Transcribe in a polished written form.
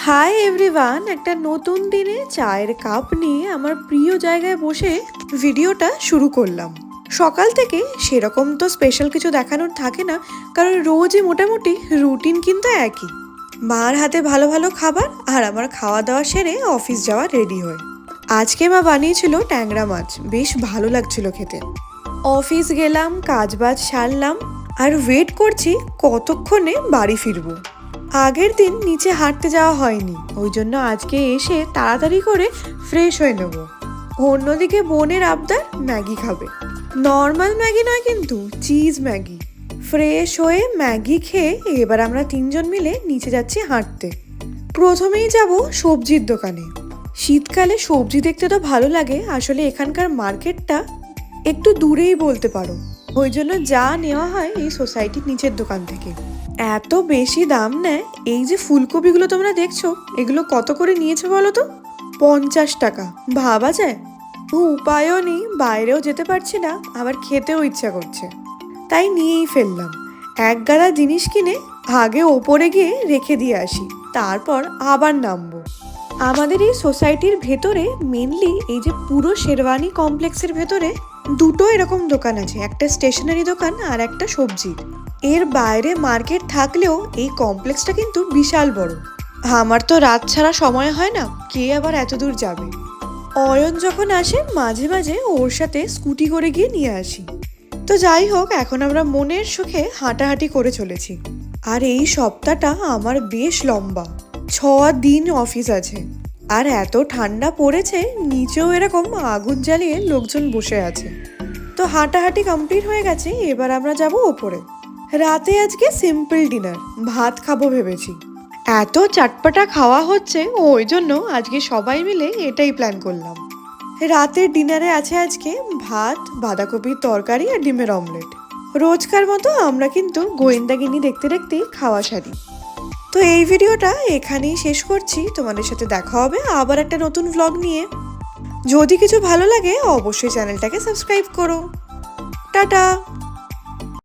Hi everyone, একটা নতুন দিনে চায়ের কাপ নিয়ে আমার প্রিয় জায়গায় বসে ভিডিওটা শুরু করলাম। সকাল থেকে সেরকম তো স্পেশাল কিছু দেখানোর থাকে না, কারণ রোজই মোটামুটি রুটিন কিন্তু একই। মার হাতে ভালো ভালো খাবার আর আমার খাওয়া দাওয়া সেরে অফিস যাওয়া রেডি হয়। আজকে মা বানিয়েছিল ট্যাংরা মাছ, বেশ ভালো লাগছিল খেতে। অফিস গেলাম, কাজবাজ সারলাম আর ওয়েট করছি কতক্ষণে বাড়ি ফিরবো। আগের দিন নিচে হাঁটতে যাওয়া হয়নি, ওই জন্য আজকে এসে তাড়াতাড়ি করে ফ্রেশ হয়ে নেব। অন্যদিকে বোনের আবদার ম্যাগি খাবে, নর্মাল ম্যাগি নয় কিন্তু চিজ ম্যাগি। ফ্রেশ হয়ে ম্যাগি খেয়ে এবার আমরা তিনজন মিলে নিচে যাচ্ছি হাঁটতে। প্রথমেই যাব সবজির দোকানে। শীতকালে সবজি দেখতে তো ভালো লাগে, আসলে এখানকার মার্কেটটা একটু দূরেই বলতে পারো, ওই জন্য যা নেওয়া হয় এই সোসাইটির নিচের দোকান থেকে। এত বেশি দাম নেয়। এই যে ফুলকপিগুলো তোমরা দেখছো, এগুলো কত করে নিয়েছে বলো তো? 50 টাকা। ভাবা যায়? উপায়ও নেই, বাইরেও যেতে পারছি না, আবার খেতেও ইচ্ছা করছে, তাই নিয়েই ফেললাম। এক গাদা জিনিস কিনে আগে ওপরে গিয়ে রেখে দিয়ে আসি, তারপর আবার নামবো। আমাদের এই সোসাইটির ভেতরে মেনলি এই যে পুরো শেরওয়ানি কমপ্লেক্সের ভেতরে দুটো এরকম দোকান আছে, একটা স্টেশনারি দোকান আর একটা সবজির। এর বাইরে মার্কেট থাকলেও এই কমপ্লেক্সটা কিন্তু বিশাল বড়। আমার তো রাত ছাড়া সময় হয় না, কে আবার এত দূর যাবে। অয়ন যখন আসে মাঝে মাঝে ওর সাথে স্কুটি করে গিয়ে নিয়ে আসি। তো যাই হোক, এখন আমরা মনের সুখে হাঁটাহাঁটি করে চলেছি। আর এই সপ্তাহটা আমার বেশ লম্বা, 6 দিন অফিস আছে। আর এত ঠান্ডা পড়েছে, নিচেও এরকম আগুন জ্বালিয়ে লোকজন বসে আছে। তো হাঁটাহাঁটি কমপ্লিট হয়ে গেছে, এবার আমরা যাব ওপরে। রাতে আজকে সিম্পল ডিনার, ভাত খাবো ভেবেছি। এত চাটপাটা খাওয়া হচ্ছে, ওই জন্য আজকে সবাই মিলে এটাই প্ল্যান করলাম। রাতের ডিনারে আছে আজকে ভাত, বাঁধাকপির তরকারি আর ডিমের অমলেট। রোজকার মতো আমরা কিন্তু গোয়েন্দাগিনি দেখতে দেখতেই খাওয়া সারি। তো এই ভিডিওটা এখানেই শেষ করছি, তোমাদের সাথে দেখা হবে আবার একটা নতুন ভ্লগ নিয়ে। যদি কিছু ভালো লাগে অবশ্যই চ্যানেলটাকে সাবস্ক্রাইব করো। টাটা।